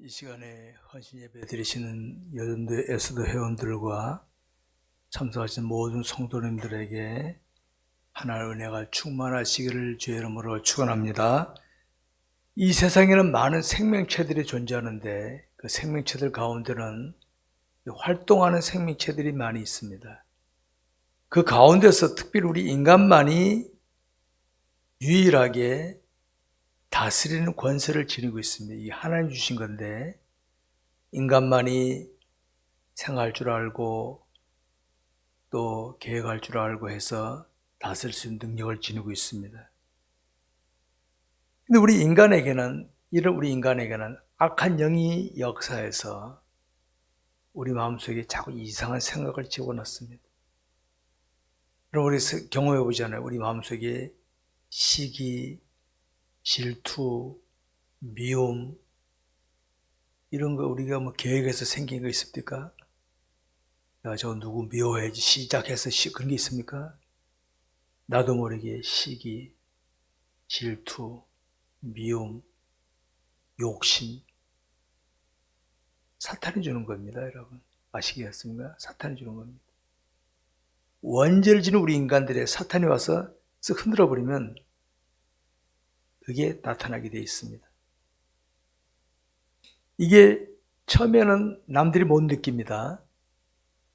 이 시간에 헌신 예배 드리시는 여전도 에스더 회원들과 참석하신 모든 성도님들에게 하나님의 은혜가 충만하시기를 주의 이름으로 축원합니다. 이 세상에는 많은 생명체들이 존재하는데 그 생명체들 가운데는 활동하는 생명체들이 많이 있습니다. 그 가운데서 특별히 우리 인간만이 유일하게 다스리는 권세를 지니고 있습니다. 이게 하나님 주신 건데 인간만이 생각할 줄 알고 또 계획할 줄 알고 해서 다스릴 수 있는 능력을 지니고 있습니다. 근데 우리 인간에게는 악한 영이 역사해서 우리 마음속에 자꾸 이상한 생각을 집어넣습니다. 그럼 우리 경험해 보잖아요. 우리 마음속에 시기, 질투, 미움 이런 거 우리가 계획해서 생긴 거 있습니까? 야, 저 누구 미워해야지 시작해서 그런 게 있습니까? 나도 모르게 시기, 질투, 미움, 욕심 사탄이 주는 겁니다, 여러분. 아시겠습니까? 사탄이 주는 겁니다. 원죄를 지는 우리 인간들의 사탄이 와서 쓱 흔들어 버리면 그게 나타나게 되어 있습니다. 이게 처음에는 남들이 못 느낍니다.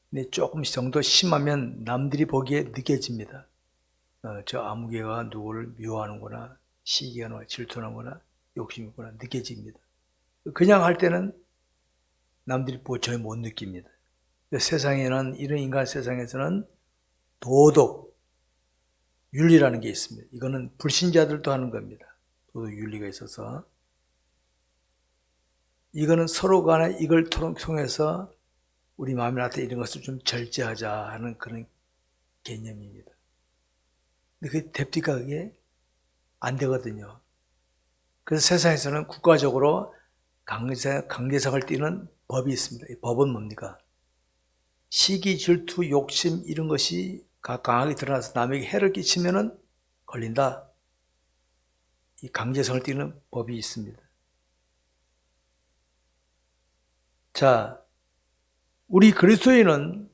근데 조금씩 정도 심하면 남들이 보기에 느껴집니다. 저 아무개가 누구를 미워하는구나, 시기하거나 질투하는구나, 욕심이구나 느껴집니다. 그냥 할 때는 남들이 전혀 못 느낍니다. 세상에는, 이런 인간 세상에서는 도덕, 윤리라는 게 있습니다. 이거는 불신자들도 하는 겁니다. 도덕, 윤리가 있어서 이거는 서로 간에 이걸 통해서 우리 마음에 나타난 이런 것을 좀 절제하자 하는 그런 개념입니다. 근데 그게 됩니까? 그게 안 되거든요. 그래서 세상에서는 국가적으로 강제성을 띠는 법이 있습니다. 이 법은 뭡니까? 시기, 질투, 욕심 이런 것이 강하게 드러나서 남에게 해를 끼치면은 걸린다. 이 강제성을 띠는 법이 있습니다. 자, 우리 그리스도인은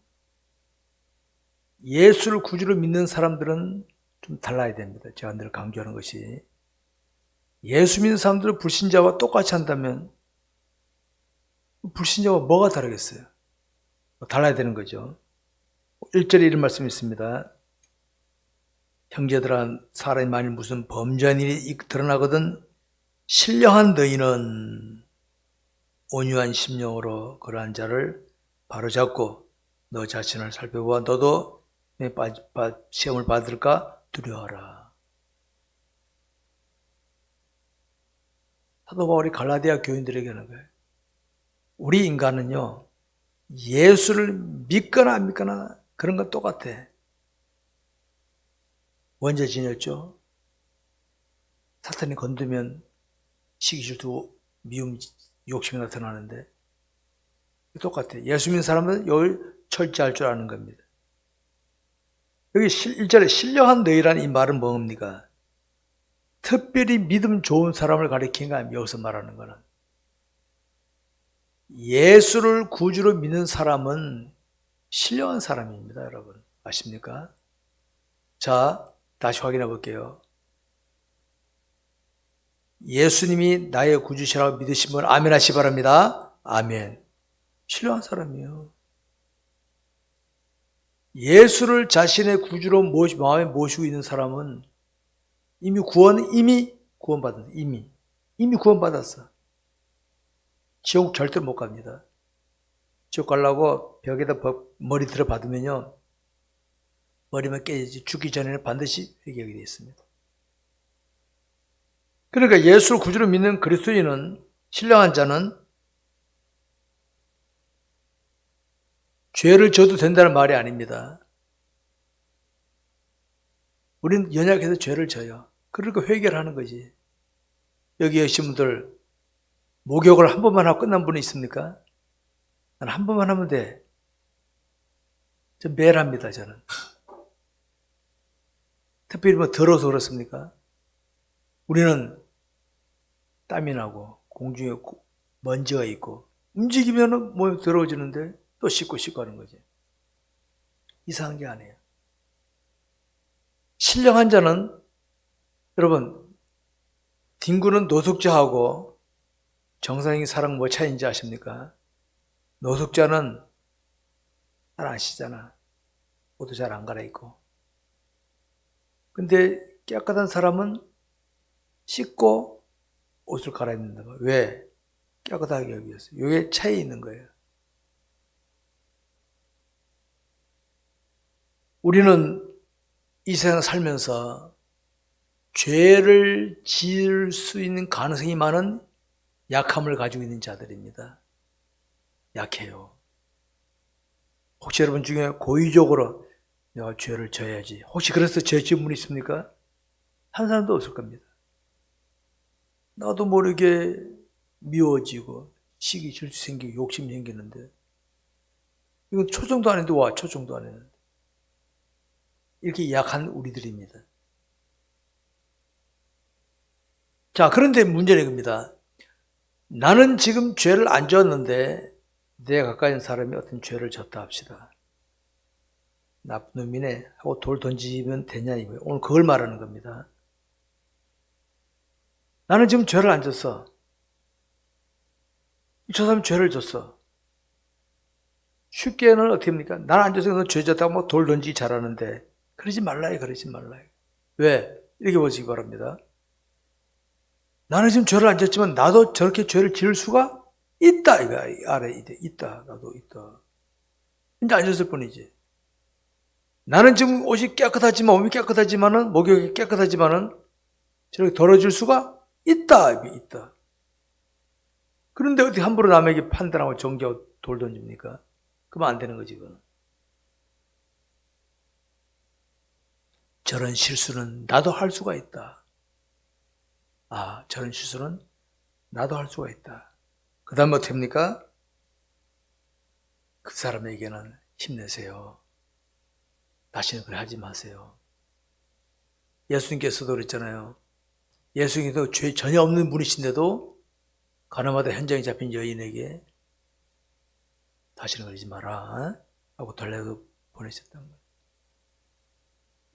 예수를 구주로 믿는 사람들은 좀 달라야 됩니다. 제가 늘 강조하는 것이 예수 믿는 사람들은 불신자와 똑같이 한다면 불신자와 뭐가 다르겠어요? 달라야 되는 거죠. 1절에 이런 말씀이 있습니다. 형제들아, 사람이 만일 무슨 범죄한 일이 드러나거든 신령한 너희는 온유한 심령으로 그러한 자를 바로잡고 너 자신을 살펴보아 너도 시험을 받을까 두려워하라. 사도 바울이 갈라디아 교인들에게 하는 거예요. 우리 인간은요, 예수를 믿거나 안 믿거나 그런 건 똑같아. 원죄 지녔죠. 사탄이 건드면 시기, 질투, 미움, 욕심이 나타나는데 똑같아. 예수 믿는 사람은 여기 철저할 줄 아는 겁니다. 여기 1절에 신령한 너희라는 이 말은 뭡니까? 특별히 믿음 좋은 사람을 가리키는 거 아니에요. 여기서 말하는 거는. 예수를 구주로 믿는 사람은 신령한 사람입니다, 여러분. 아십니까? 자, 다시 확인해 볼게요. 예수님이 나의 구주시라고 믿으신 분 아멘 하시 바랍니다. 아멘. 신령한 사람이에요. 예수를 자신의 구주로 마음에 모시고 있는 사람은 이미 구원받았어. 이미 구원받았어. 지옥 절대 못 갑니다. 지옥 가려고 벽에다 머리 들어 받으면요, 머리만 깨지지 죽기 전에는 반드시 회개하게 되어 있습니다. 그러니까 예수를 구주로 믿는 그리스도인은, 신령한 자는 죄를 져도 된다는 말이 아닙니다. 우리는 연약해서 죄를 져요. 그러니까 회개를 하는 거지. 여기 계신 분들 목욕을 한 번만 하고 끝난 분이 있습니까? 난 한 번만 하면 돼. 저 매일 합니다, 저는. 특별히 더러워서 그렇습니까? 우리는 땀이 나고 공중에 먼지가 있고 움직이면은 몸이 더러워지는데 또 씻고 하는 거지. 이상한 게 아니에요. 신령한 자는 여러분 딩구는 노숙자하고 정상인 사람 뭐 차이인지 아십니까? 노숙자는 잘 안 씻잖아. 옷도 잘 안 갈아입고. 근데 깨끗한 사람은 씻고 옷을 갈아입는다. 왜? 깨끗하게 하기 위해서. 이게 차이 있는 거예요. 우리는 이 세상 살면서 죄를 지을 수 있는 가능성이 많은 약함을 가지고 있는 자들입니다. 약해요. 혹시 여러분 중에 고의적으로 내가 죄를 져야지. 혹시 그래서 죄 지은 분 있습니까? 한 사람도 없을 겁니다. 나도 모르게 미워지고 시기 질투 생기고 욕심이 생기는데 이건 초정도 안 했는데 와 초정도 안 했는데 이렇게 약한 우리들입니다. 자, 그런데 문제는 이겁니다. 나는 지금 죄를 안 지었는데 내 가까이 있는 사람이 어떤 죄를 졌다 합시다. 나쁜 놈이네 하고 돌 던지면 되냐 이거예요. 오늘 그걸 말하는 겁니다. 나는 지금 죄를 안 졌어. 저 사람이 죄를 졌어. 쉽게는 어떻게 합니까? 나는 안 졌으니까 너 죄 졌다고 뭐 돌 던지기 잘하는데 그러지 말라요. 그러지 말라요. 왜? 이렇게 보시기 바랍니다. 나는 지금 죄를 안 졌지만 나도 저렇게 죄를 지을 수가 있다. 이거 아래 있다. 나도 있다. 이제 안 졌을 뿐이지. 나는 지금 옷이 깨끗하지만 몸이 깨끗하지만은 목욕이 깨끗하지만은 저렇게 더러워질 수가 있다. 있다. 그런데 어떻게 함부로 남에게 판단하고 정죄하고 돌 던집니까? 그러면 안 되는 거지, 그거는. 저런 실수는 나도 할 수가 있다. 아, 저런 실수는 나도 할 수가 있다. 그 다음에 어떻게 합니까? 그 사람에게는 힘내세요. 다시는 그래 하지 마세요. 예수님께서도 그랬잖아요. 예수님도 죄 전혀 없는 분이신데도 가나마다 현장에 잡힌 여인에게 다시는 그러지 마라 하고 달래도 보내셨단 말이에요.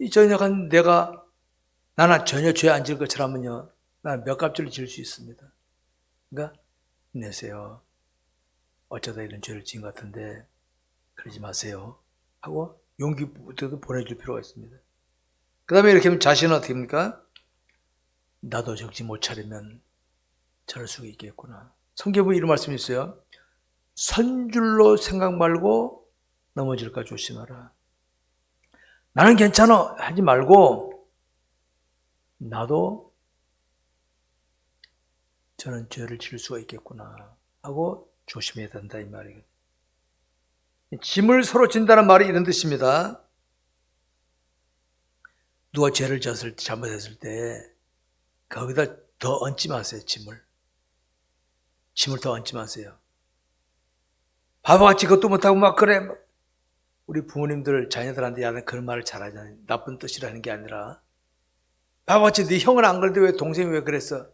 이 전역한 나는 전혀 죄 안 지을 것처럼은요, 나는 몇 값줄을 지을 수 있습니다. 그러니까 힘내세요. 어쩌다 이런 죄를 지은 것 같은데 그러지 마세요 하고 용기부터 보내줄 필요가 있습니다. 그 다음에 이렇게 하면 자신은 어떻게 합니까? 나도 정신 못 차리면 저럴 수가 있겠구나. 성경에 이런 말씀이 있어요. 선줄로 생각 말고 넘어질까 조심하라. 나는 괜찮아 하지 말고 나도 저는 죄를 지을 수가 있겠구나 하고 조심해야 된다 이 말이거든요. 짐을 서로 진다는 말이 이런 뜻입니다. 누가 죄를 졌을 때 잘못했을 때 거기다 더 얹지 마세요. 짐을 더 얹지 마세요. 바보같이 그것도 못하고 막 그래. 우리 부모님들 자녀들한테 야는 그런 말을 잘하잖아요. 나쁜 뜻이라는 게 아니라 바보같이 네 형은 안 그랬는데 왜 동생이 왜 그랬어?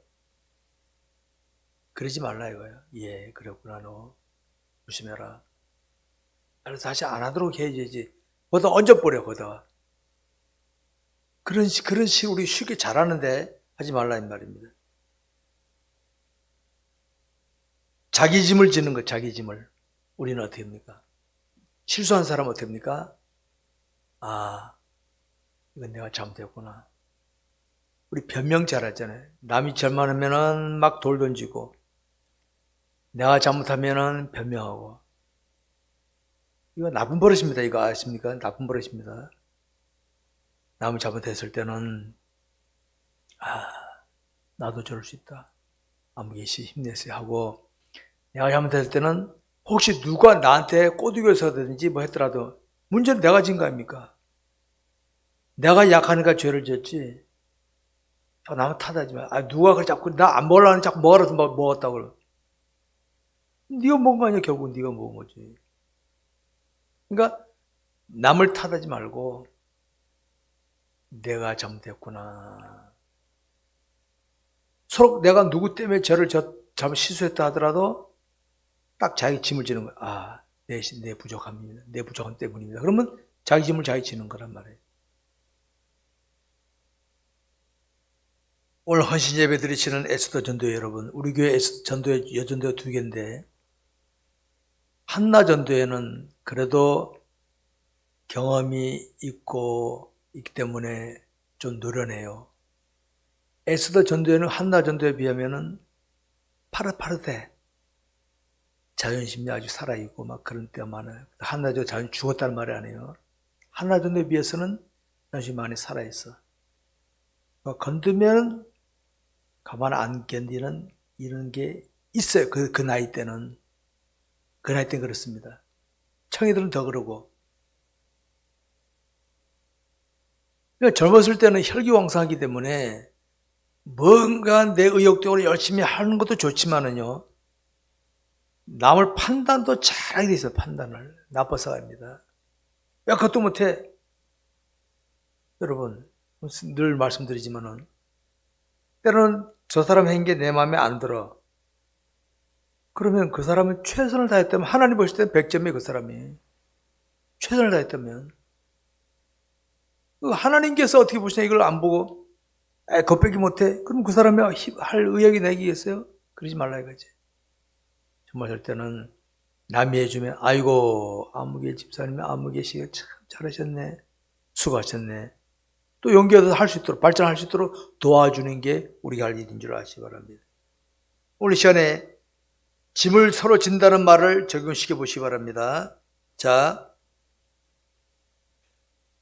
그러지 말라 이거예요. 예, 그랬구나 너. 조심해라. 그래서 다시 안 하도록 해야지. 거기다 얹어버려 거기다. 그런 식으로 우리 쉽게 잘하는데 하지 말라 이 말입니다. 자기 짐을 지는 것, 자기 짐을. 우리는 어떻게 합니까? 실수한 사람은 어떻게 합니까? 아, 이건 내가 잘못했구나. 우리 변명 잘하잖아요. 남이 잘못하면은 막 돌 던지고, 내가 잘못하면은 변명하고. 이거 나쁜 버릇입니다. 이거 아십니까? 나쁜 버릇입니다. 남이 잘못했을 때는, 나도 저럴 수 있다. 아무개시 힘내세요 하고, 내가 잘못했을 때는 혹시 누가 나한테 꼬드겨서든지 뭐 했더라도 문제는 내가 진 거 아닙니까? 내가 약하니까 죄를 졌지. 남은 탓하지 마. 누가 그래 자꾸 나 안 먹으려는 자꾸 먹으라서 먹었다고 그래. 네가 먹은 거 아니야. 결국은 네가 먹은 거지. 그러니까 남을 탓하지 말고 내가 잘못했구나. 서로 내가 누구 때문에 죄를 잘못 실수했다 하더라도 딱 자기 짐을 지는 거야. 아, 내 부족함입니다. 내 부족함 때문입니다. 그러면 자기 짐을 자기 지는 거란 말이에요. 오늘 헌신 예배 드리시는 에스더 전도회 여러분, 우리 교회 전도회, 여전도회 2개인데 한나 전도회는 그래도 경험이 있기 때문에 좀 노련해요. 에스더 전도회는 한나 전도회에 비하면은 파릇파릇해. 자존심이 아주 살아있고 막 그런 때가 많아요. 한나 전도회 자존심 죽었다는 말이 아니에요. 한나 전도회에 비해서는 자존심이 많이 살아있어. 건드면 가만 안 견디는 이런 게 있어요. 그 나이 때는. 그 나이 때는 그렇습니다. 청이들은 더 그러고. 그러니까 젊었을 때는 혈기왕성하기 때문에 뭔가 내 의욕적으로 열심히 하는 것도 좋지만은요, 남을 판단도 잘하게 돼 있어요. 판단을. 나빠서 합니다. 왜 그것도 못해? 여러분, 늘 말씀드리지만은 때로는 저 사람 한 게 내 마음에 안 들어. 그러면 그 사람은 최선을 다했다면, 하나님 보실 때는 100점이에요. 그 사람이 최선을 다했다면, 하나님께서 어떻게 보시냐 이걸 안 보고 겁빼기 못해? 그럼 그 사람이 할 의욕이 내기겠어요? 그러지 말라 이거지. 정말 할 때는 남이 해주면 아이고 아무개 집사님이 아무개 씨가 참 잘하셨네, 수고하셨네, 또 용기해서 할 수 있도록, 발전할 수 있도록 도와주는 게 우리가 할 일인 줄 아시기 바랍니다. 오늘 시간에 짐을 서로 진다는 말을 적용시켜 보시기 바랍니다. 자,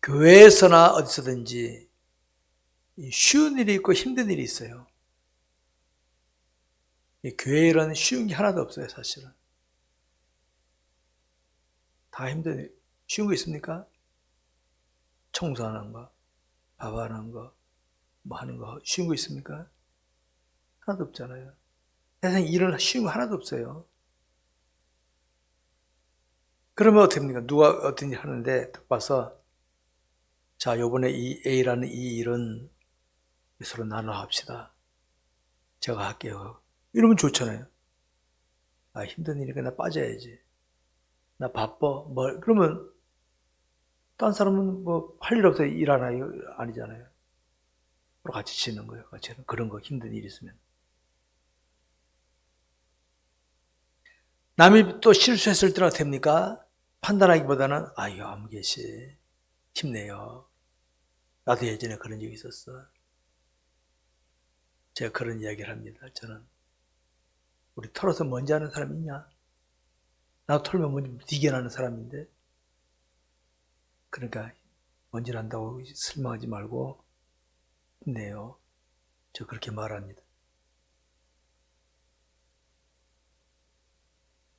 교회에서나 어디서든지 쉬운 일이 있고 힘든 일이 있어요. 교회 일은 쉬운 게 하나도 없어요. 사실은 다 힘든 일. 쉬운 거 있습니까? 청소하는 거, 밥하는 거, 뭐 하는 거 쉬운 거 있습니까? 하나도 없잖아요. 세상에 일은 쉬운 거 하나도 없어요. 그러면 어떻게 합니까? 누가 어떤 일 하는데 딱 봐서 자, 요번에 이 A라는 이 일은 서로 나눠 합시다. 제가 할게요. 이러면 좋잖아요. 아, 힘든 일이니까 나 빠져야지. 나 바빠. 그러면 딴 사람은 뭐 할 일 없어요. 일 하나 아니잖아요. 서로 같이 지는 거예요. 같이 그런 거 힘든 일 있으면. 남이 또 실수했을 때는 됩니까? 판단하기보다는 아유 아무개씨 힘내요. 나도 예전에 그런 적이 있었어. 제가 그런 이야기를 합니다. 저는 우리 털어서 먼지 하는 사람 있냐? 나도 털면 먼지 이겨나는 사람인데, 그러니까 먼지 난다고 실망하지 말고 힘내요. 저 그렇게 말합니다.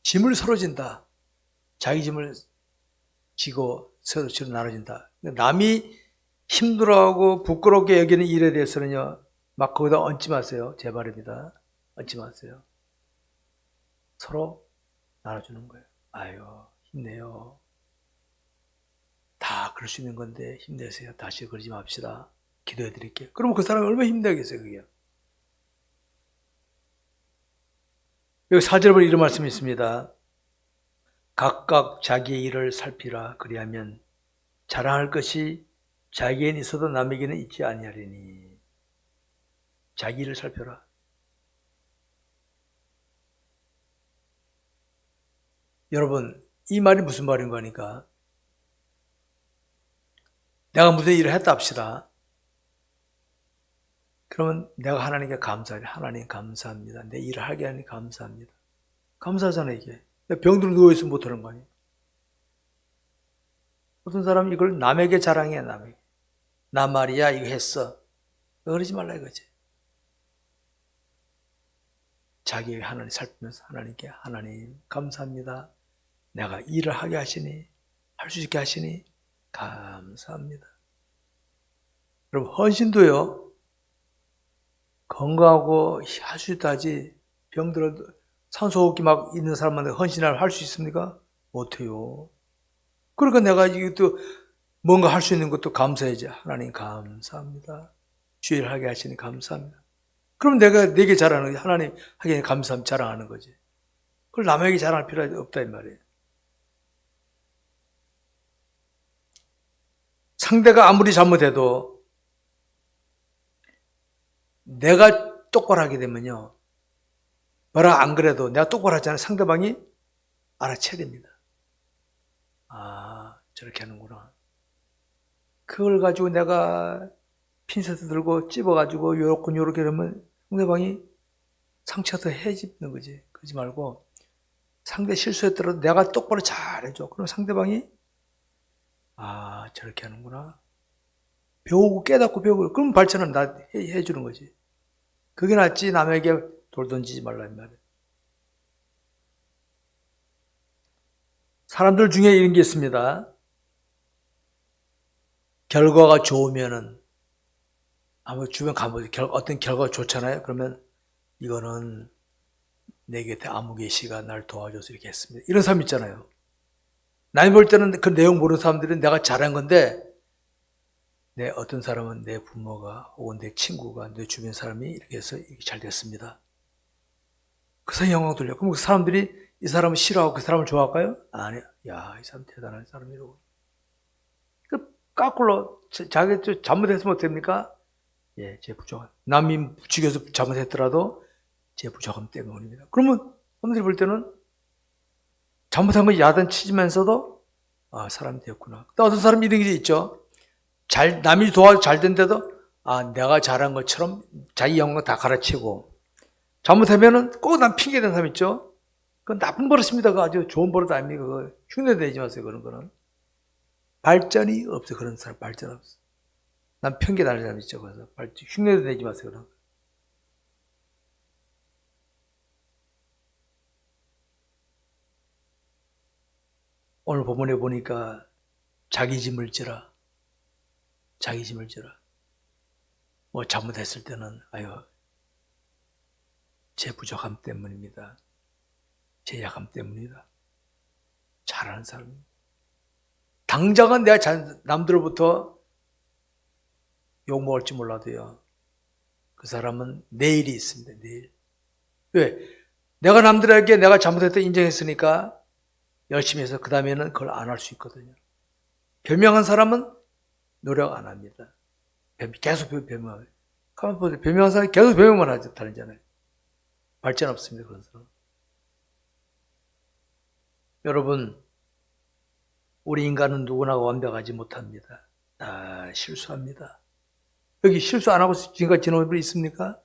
짐을 서로 진다. 자기 짐을 지고 서로 나눠진다. 남이 힘들어하고 부끄럽게 여기는 일에 대해서는요, 막 거기다 얹지 마세요. 제 말입니다. 얹지 마세요. 서로 나눠주는 거예요. 아유, 힘내요. 다 그럴 수 있는 건데 힘내세요. 다시 그러지 맙시다. 기도해 드릴게요. 그러면 그 사람이 얼마나 힘들겠어요, 그게. 여기 4절에 보면 이런 말씀이 있습니다. 각각 자기의 일을 살피라. 그리하면 자랑할 것이 자기에는 있어도 남에게는 있지 아니하리니. 자기 일을 살펴라. 여러분, 이 말이 무슨 말인 거니까? 내가 무슨 일을 했다 합시다. 그러면 내가 하나님께 감사해. 하나님 감사합니다. 내 일을 하게 하니 감사합니다. 감사하잖아, 이게. 병들어 누워있으면 못하는 거 아니에요. 어떤 사람은 이걸 남에게 자랑해, 남에게. 나 말이야, 이거 했어. 그러지 말라 이거지. 자기 하나님 살피면서 하나님께 하나님 감사합니다. 내가 일을 하게 하시니, 할 수 있게 하시니 감사합니다. 여러분, 헌신도요, 건강하고 할 수 있다 하지, 병들어도 산소호흡기 막 있는 사람한테 헌신을 할 수 있습니까? 못해요. 그러니까 내가 이것도 뭔가 할 수 있는 것도 감사해야지. 하나님 감사합니다. 주일 하게 하시니 감사합니다. 그럼 내가 내게 자랑하는 거지. 하나님 하기에 감사함 자랑하는 거지. 그걸 남에게 자랑할 필요가 없다 이 말이에요. 상대가 아무리 잘못해도 내가 똑바로 하게 되면요. 뭐라 안 그래도 내가 똑바로 하잖아요. 상대방이 알아채야 됩니다. 아, 저렇게 하는구나. 그걸 가지고 내가 핀셋 들고 찝어가지고 요렇게 이러면 상대방이 상처 더 해집는 거지. 그러지 말고 상대 실수했더라도 내가 똑바로 잘해줘. 그럼 상대방이 아, 저렇게 하는구나. 배우고 깨닫고 배우고 그럼 발전은 나 해주는 거지. 그게 낫지 남에게 돌 던지지 말라 이 말이야. 사람들 중에 이런 게 있습니다. 결과가 좋으면은 아무 주변 가보세요. 어떤 결과가 좋잖아요. 그러면 이거는 내 곁에 아무 계시가 날 도와줘서 이렇게 했습니다. 이런 사람 있잖아요. 남이 볼 때는 그 내용 모르는 사람들은 내가 잘한 건데 내 어떤 사람은 내 부모가 혹은 내 친구가 내 주변 사람이 이렇게 해서 이렇게 잘 됐습니다. 그 사람이 영광 돌려. 그럼 그 사람들이 이 사람을 싫어하고 그 사람을 좋아할까요? 아니야. 야, 이 사람 대단한 사람이라고. 그 거꾸로 자기 잘못했으면 어떡합니까? 예, 제 부족함. 남이 부추겨서 잘못했더라도 제 부족함 때문입니다. 그러면 사람들이 볼 때는 잘못한 거 야단치면서도 아, 사람이 되었구나. 또 어떤 사람이 이런 게 있죠. 남이 도와서 잘 된데도 아, 내가 잘한 것처럼 자기 영광 다 갈아치고 잘못하면은 꼭 난 핑계 대는 사람 있죠. 그건 나쁜 버릇입니다. 그거 아주 좋은 버릇 아닙니까? 그거 흉내내지 마세요. 그런 거는. 발전이 없어요. 그런 사람 발전 없어. 난 핑계 다는 사람 있죠. 그래서 흉내도 내지 마세요. 그런 거. 오늘 본문에 보니까 자기 짐을 지라. 자기 짐을 지라. 뭐 잘못했을 때는 아유 제 부족함 때문입니다. 제 약함 때문이다. 잘하는 사람입니다. 당장은 내가 남들로부터 욕먹을지 몰라도요. 그 사람은 내일이 있습니다. 내일. 왜? 내가 남들에게 내가 잘못했다 인정했으니까 열심히 해서 그 다음에는 그걸 안 할 수 있거든요. 변명한 사람은 노력 안 합니다. 계속 변명해요. 가만 보세요. 변명한 사람이 계속 변명만 하잖아요. 발전 없습니다. 그런 사람. 여러분, 우리 인간은 누구나 완벽하지 못합니다. 다 실수합니다. 여기 실수 안 하고 지금까지 지나온 분 있습니까?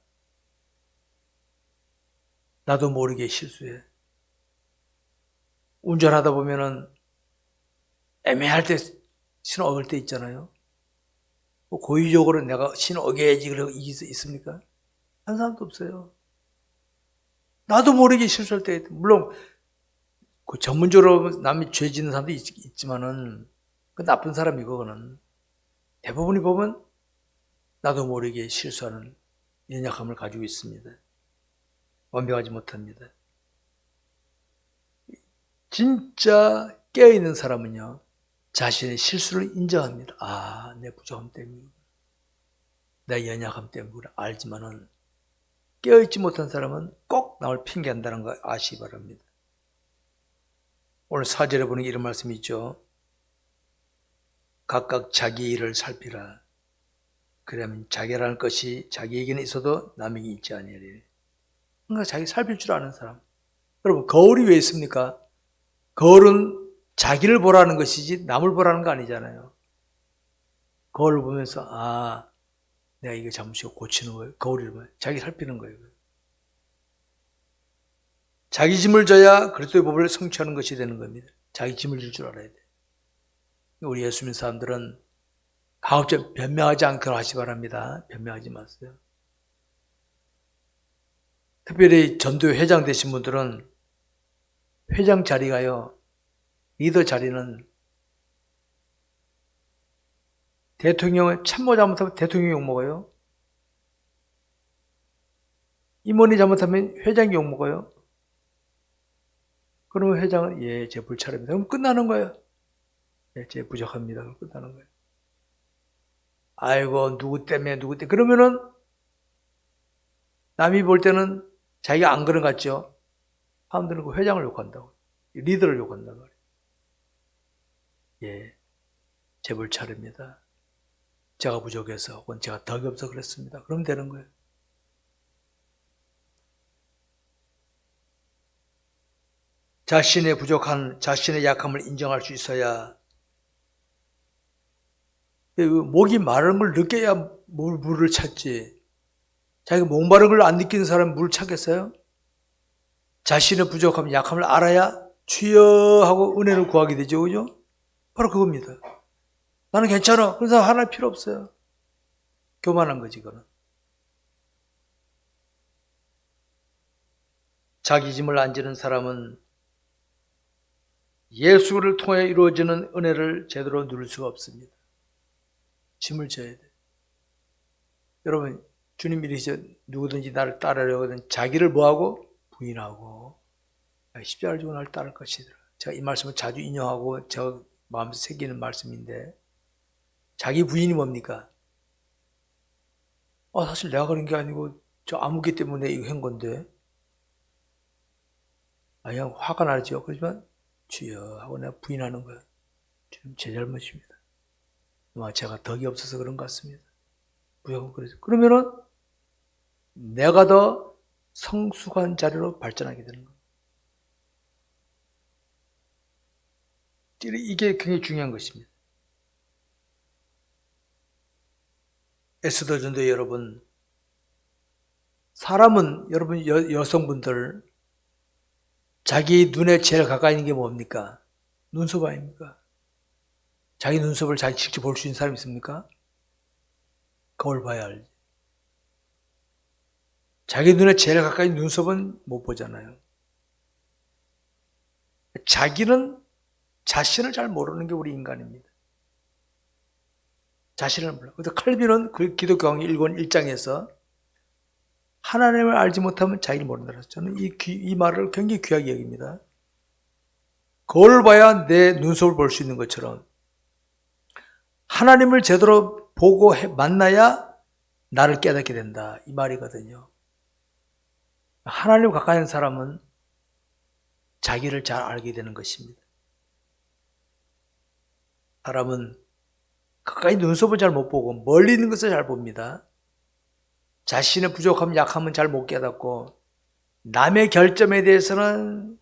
나도 모르게 실수해. 운전하다 보면은 애매할 때 신호 어길 때 있잖아요. 뭐 고의적으로 내가 신호 어겨야지 그러고 있습니까? 한 사람도 없어요. 나도 모르게 실수할 때, 물론 그 전문적으로 남이 죄 짓는 사람도 있지만은 그 나쁜 사람이고 그거는 대부분이 보면 나도 모르게 실수하는 연약함을 가지고 있습니다. 완벽하지 못합니다. 진짜 깨어있는 사람은요, 자신의 실수를 인정합니다. 아, 내 부족함 때문이구나. 내 연약함 때문이구나. 알지만은 깨어있지 못한 사람은 꼭 남을 핑계한다는 거 아시기 바랍니다. 오늘 4절에 보는 이런 말씀이 있죠. 각각 자기 일을 살피라. 그러면 자기라는 것이 자기에게는 있어도 남에게 있지 아니하리니. 그러니까 자기 살필 줄 아는 사람. 여러분, 거울이 왜 있습니까? 거울은 자기를 보라는 것이지 남을 보라는 거 아니잖아요. 거울을 보면서 아, 내가 이거 잘못이고 고치는 거예요. 거울을 보면 자기 살피는 거예요. 자기 짐을 져야 그리스도의 법을 성취하는 것이 되는 겁니다. 자기 짐을 질 줄 알아야 돼. 우리 예수 믿는 사람들은 가급적 변명하지 않도록 하시 바랍니다. 변명하지 마세요. 특별히 전도회 회장 되신 분들은 회장 자리가요, 리더 자리는 대통령을 참모 잘못하면 대통령이 욕먹어요. 임원이 잘못하면 회장이 욕먹어요. 그러면 회장은 예, 제 불찰입니다. 그럼 끝나는 거예요. 예, 제 부족합니다. 그럼 끝나는 거예요. 아이고 누구 때문에 그러면은 남이 볼 때는 자기가 안 그런 것 같죠? 사람들은 그 회장을 욕한다고. 리더를 욕한단 말이에요. 예, 재벌 차례입니다. 제가 부족해서 혹은 제가 덕이 없어 그랬습니다. 그러면 되는 거예요. 자신의 부족한, 자신의 약함을 인정할 수 있어야, 목이 마른 걸 느껴야 물을 찾지. 자기가 목마른 걸 안 느끼는 사람은 물을 찾겠어요? 자신의 부족함, 약함을 알아야 주여 하고 은혜를 구하게 되죠. 그죠? 바로 그겁니다. 나는 괜찮아. 그런 사람 하나 필요 없어요. 교만한 거지, 그거는. 자기 짐을 안 지는 사람은 예수를 통해 이루어지는 은혜를 제대로 누릴 수가 없습니다. 짐을 져야 돼. 여러분, 주님이 이러시죠. 누구든지 나를 따르려고 하든 자기를 뭐하고? 부인하고 십자가를 지고 나를 따를 것이더라. 제가 이 말씀을 자주 인용하고 저 마음에 새기는 말씀인데, 자기 부인이 뭡니까? 사실 내가 그런 게 아니고 저 아무개 때문에 이거 한 건데, 그냥 화가 나죠. 그렇지만 주여 하고 내가 부인하는 거야. 주님 제 잘못입니다. 아마 제가 덕이 없어서 그런 것 같습니다. 무조건 그러죠. 그러면은 내가 더 성숙한 자리로 발전하게 되는 거예요. 이게 굉장히 중요한 것입니다. 에스더 전도의 여러분, 사람은 여러분 여성분들 자기 눈에 제일 가까이 있는 게 뭡니까? 눈썹 아닙니까? 자기 눈썹을 자기 직접 볼 수 있는 사람이 있습니까? 거울 봐야 알지. 자기 눈에 제일 가까이 있는 눈썹은 못 보잖아요. 자기는 자신을 잘 모르는 게 우리 인간입니다. 자신을 몰라. 그래서 칼빈은 그 기독교 강의 1권 1장에서 하나님을 알지 못하면 자기를 모른다. 저는 이 말을 굉장히 귀하게 여깁니다. 거울 봐야 내 눈썹을 볼 수 있는 것처럼 하나님을 제대로 보고 만나야 나를 깨닫게 된다. 이 말이거든요. 하나님 가까이 있는 사람은 자기를 잘 알게 되는 것입니다. 사람은 가까이 눈썹을 잘 못 보고 멀리 있는 것을 잘 봅니다. 자신의 부족함, 약함은 잘 못 깨닫고 남의 결점에 대해서는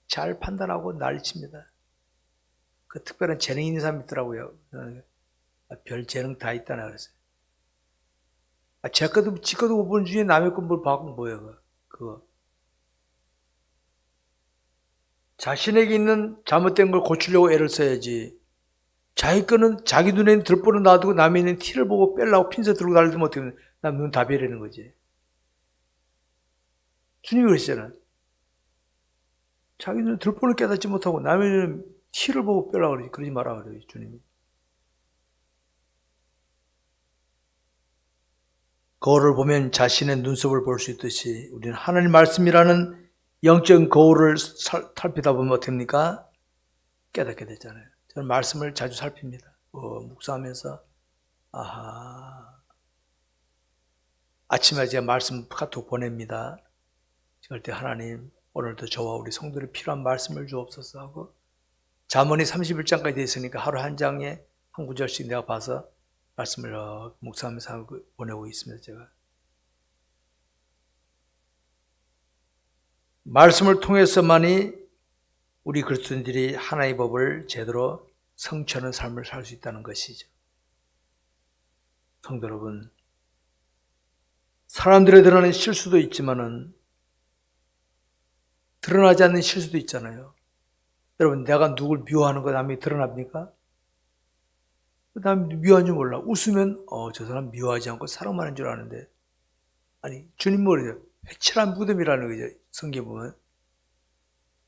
잘 판단하고 난리칩니다. 그 특별한 재능 있는 사람이 있더라고요. 별 재능 다 있다나 그랬어요. 제 것도 지 것도 못 보는 중에 남의 건 뭘 봐고 뭐예요? 그거. 자신에게 있는 잘못된 걸 고치려고 애를 써야지. 자기 거는 자기 눈에 들보는 놔두고 남의 있는 티를 보고 빼려고 핀셋 들고 날리면 어떻게 남 눈 다 베리는 거지. 주님이 그러시잖아요. 자기 눈에 들보는 깨닫지 못하고 남의 눈에 티를 보고 빼려고 그러지. 그러지 마라 그래요, 주님이. 거울을 보면 자신의 눈썹을 볼 수 있듯이 우리는 하나님 말씀이라는 영적 거울을 살피다 보면 어떻습니까? 깨닫게 되잖아요. 저는 말씀을 자주 살핍니다. 묵상하면서 아침에 제가 말씀 카톡 보냅니다. 그럴 때 하나님 오늘도 저와 우리 성도를 필요한 말씀을 주옵소서 하고, 잠언이 31장까지 되어 있으니까 하루 한 장에 한 구절씩 내가 봐서 말씀을 묵상하면서 보내고 있습니다. 제가 말씀을 통해서만이 우리 그리스도인들이 하나의 법을 제대로 성취하는 삶을 살 수 있다는 것이죠. 성도 여러분, 사람들에 드러나는 실수도 있지만은 드러나지 않는 실수도 있잖아요. 여러분, 내가 누굴 미워하는 거 남이 드러납니까? 남 미워하는 줄 몰라. 웃으면 저 사람 미워하지 않고 사랑만 하는 줄 아는데, 아니 주님 뭐래요? 회칠한 무덤이라는 거죠. 성경 보면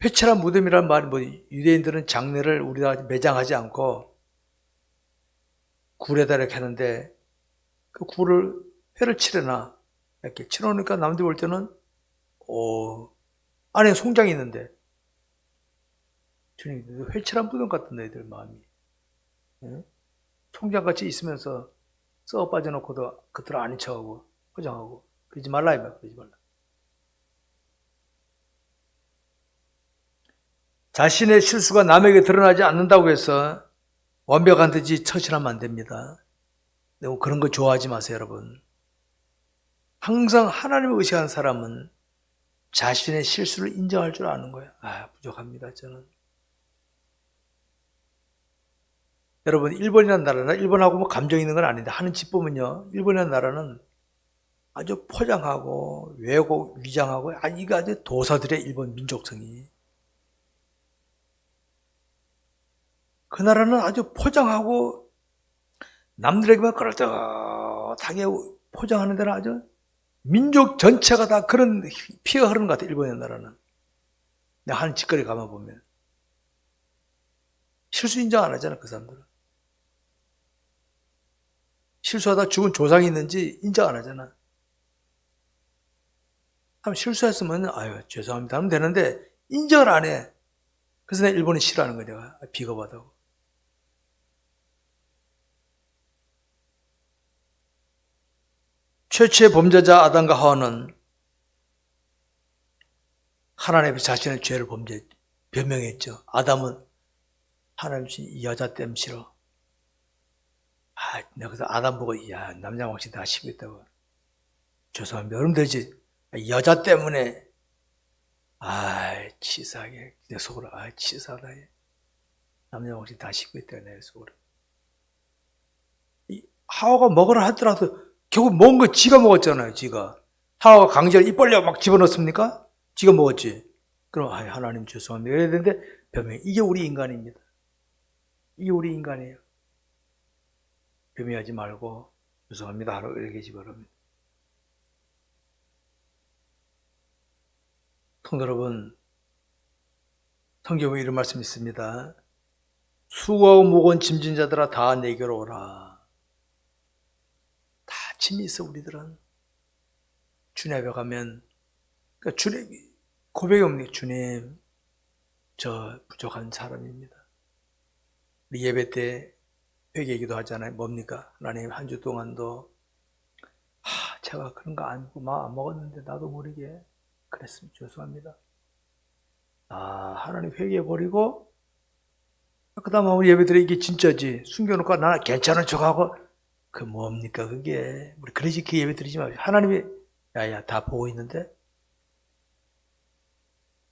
회칠한 무덤이라는 말이 유대인들은 장례를 우리가 매장하지 않고 굴에다 이렇게 하는데, 그 굴을 회를 칠해놔. 이렇게 칠해놓으니까 남들 볼 때는 안에 송장이 있는데, 주님 회칠한 무덤 같은 너희들 마음이, 송장같이 있으면서 썩어 빠져놓고도 겉으로 아닌 척하고 포장하고. 그러지 말라, 이 말, 그러지 말라. 자신의 실수가 남에게 드러나지 않는다고 해서 완벽한 듯이 처신하면 안 됩니다. 너무 그런 거 좋아하지 마세요, 여러분. 항상 하나님을 의식하는 사람은 자신의 실수를 인정할 줄 아는 거예요. 부족합니다, 저는. 여러분, 일본이라는 나라는 일본하고 뭐 감정 있는 건 아닌데 하는 짓 보면요, 일본이라는 나라는 아주 포장하고 왜곡, 위장하고 이거 아주 도사들의 일본 민족성이. 그 나라는 아주 포장하고 남들에게만 그럴듯하게 포장하는 데는 아주 민족 전체가 다 그런 피가 흐르는 것 같아요. 일본의 나라는. 내가 하는 짓거리 가만 보면 실수 인정 안 하잖아, 그 사람들은. 실수하다 죽은 조상이 있는지 인정 안 하잖아. 한번 실수했으면 죄송합니다 하면 되는데 인정을 안 해. 그래서 내가 일본이 싫어하는 거야. 내가 비겁하다고. 최초의 범죄자 아담과 하와는 하나님 앞에 자신의 죄를 변명했죠. 아담은 하나님 이 여자 때문에 싫어. 내가 그래서 아담 보고 남자 확실히 다 시겠다고. 죄송합니다. 여러분 되지. 여자 때문에 치사하게 내 속으로 치사하다. 남자 확실히 다 시고 있다 내 속으로. 하와가 먹으라 하더라도 결국 먹은 거 지가 먹었잖아요. 지가. 하와가 강제로 입 벌려 막 집어넣습니까? 지가 먹었지. 그럼 하나님 죄송합니다. 이래야 되는데 변명. 이게 우리 인간입니다. 이게 우리 인간이에요. 변명하지 말고 죄송합니다 하라고 이렇게 집어넣습니다. 성도 여러분, 성경에 이런 말씀이 있습니다. 수고하고 무거운 짐진 자들아 다 내게로 오라. 다 짐이 있어 우리들은. 주님 앞에 가면 주님 고백이 없는 게 주님 저 부족한 사람입니다. 우리 예배 때 회개기도 하잖아요. 뭡니까? 하나님 한 주 동안도 제가 그런 거 안 먹었는데 나도 모르게 그랬으면 죄송합니다. 하나님 회개해버리고 그 다음 우리 예배드려 이게 진짜지 숨겨놓고 나는 괜찮은 척하고 그 뭡니까 그게. 우리 그러지 그 예배 드리지 마세요. 하나님이 다 보고 있는데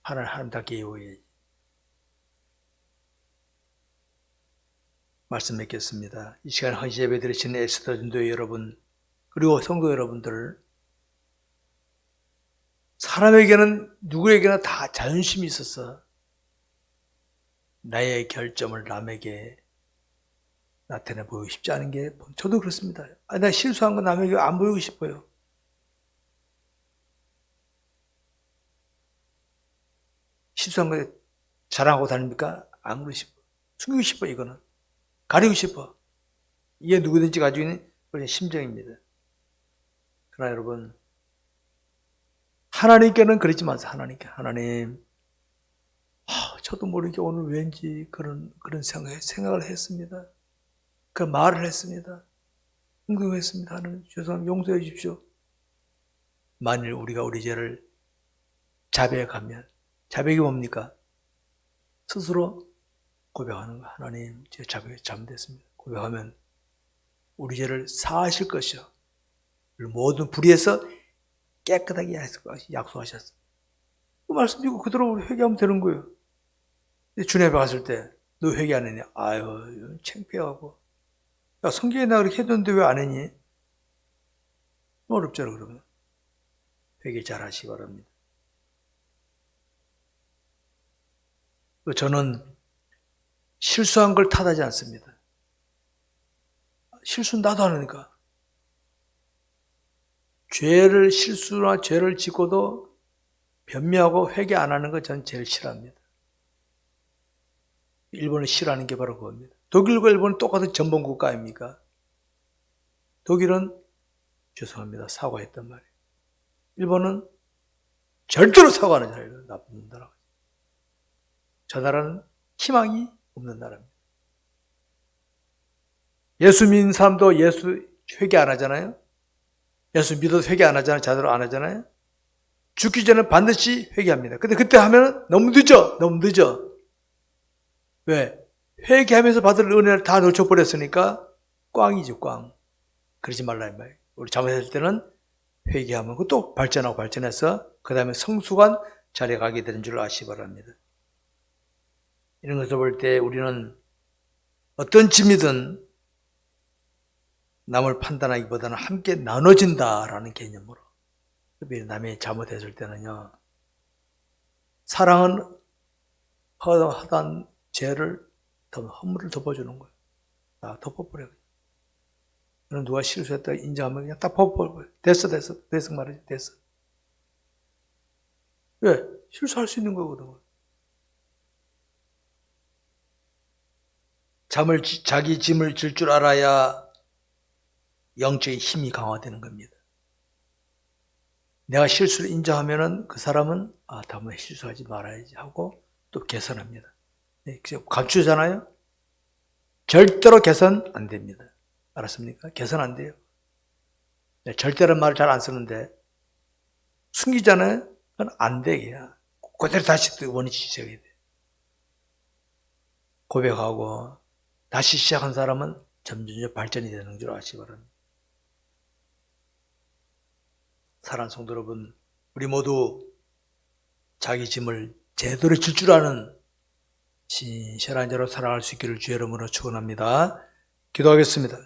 하나님 다 깨워야지. 말씀 맺겠습니다. 이 시간 헌신 예배 드리시는 에스더 전도회 여러분 그리고 성도 여러분들, 사람에게는 누구에게나 다 자존심이 있어서 나의 결점을 남에게 나타내 보이고 싶지 않은 게 저도 그렇습니다. 내가 실수한 거 남에게 안 보이고 싶어요. 실수한 거 자랑하고 다닙니까? 안 그러고 싶어. 숨기고 싶어. 이거는 가리고 싶어. 이게 누구든지 가지고 있는 그런 심정입니다. 그러나 여러분, 하나님께는 그러지 마세요. 하나님 저도 모르게 오늘 왠지 그런 생각을 했습니다. 그 말을 했습니다. 흥분했습니다. 하나님 죄송합니다. 용서해 주십시오. 만일 우리가 우리 죄를 자백하면, 자백이 뭡니까? 스스로 고백하는 거. 하나님 제 자백이 잘못됐습니다. 고백하면 우리 죄를 사하실 것이요 모든 불의에서 깨끗하게 약속하셨어요. 그 말씀 믿고 그대로 회개하면 되는 거예요. 주님 앞에 갔을 때 너 회개 안 했냐? 창피하고. 성경에 나 그렇게 해줬는데 왜 안 했니? 어렵잖아. 그러면 회개 잘 하시기 바랍니다. 저는 실수한 걸 탓하지 않습니다. 실수는 나도 하니까. 실수나 죄를 짓고도 변명하고 회개 안 하는 거 전 제일 싫어합니다. 일본을 싫어하는 게 바로 그겁니다. 독일과 일본은 똑같은 전범국가 아닙니까? 독일은 죄송합니다. 사과했단 말이에요. 일본은 절대로 사과 안 하잖아요. 나쁜 나라. 저 나라는 희망이 없는 나라입니다. 예수 믿는 사람도 예수 회개 안 하잖아요. 예수 믿어도 회개 안 하잖아요. 제대로 안 하잖아요. 죽기 전에 반드시 회개합니다. 근데 그때 하면 너무 늦어. 너무 늦어. 왜? 회개하면서 받을 은혜를 다 놓쳐버렸으니까 꽝이죠, 꽝. 그러지 말라 이 말이에요. 우리 잘못했을 때는 회개하면 또 발전하고 발전해서 그 다음에 성숙한 자리에 가게 되는 줄 아시기 바랍니다. 이런 것을 볼 때 우리는 어떤 짐이든 남을 판단하기보다는 함께 나눠진다라는 개념으로, 특별히 남이 잘못했을 때는요, 사랑은 허다한 죄를, 허물을 덮어주는 거예요. 다 덮어버려요. 그럼 누가 실수했다 인정하면 그냥 딱 덮어버려요. 됐어 말이지, 됐어. 왜? 실수할 수 있는 거거든. 자기 짐을 질 줄 알아야 영적인 힘이 강화되는 겁니다. 내가 실수를 인정하면은 그 사람은 다음에 실수하지 말아야지 하고 또 개선합니다. 감추잖아요? 절대로 개선 안 됩니다. 알았습니까? 개선 안 돼요. 절대라는 말을 잘 안 쓰는데 숨기잖아요? 그건 안 돼. 그대로 다시 원위치 시작해야 돼. 고백하고 다시 시작한 사람은 점점 발전이 되는 줄 아시기 바랍니다. 사랑하는 성도 여러분, 우리 모두 자기 짐을 제대로 질 줄 아는 신실한 자로 살아갈 수 있기를 주의 이름으로 축원합니다. 기도하겠습니다.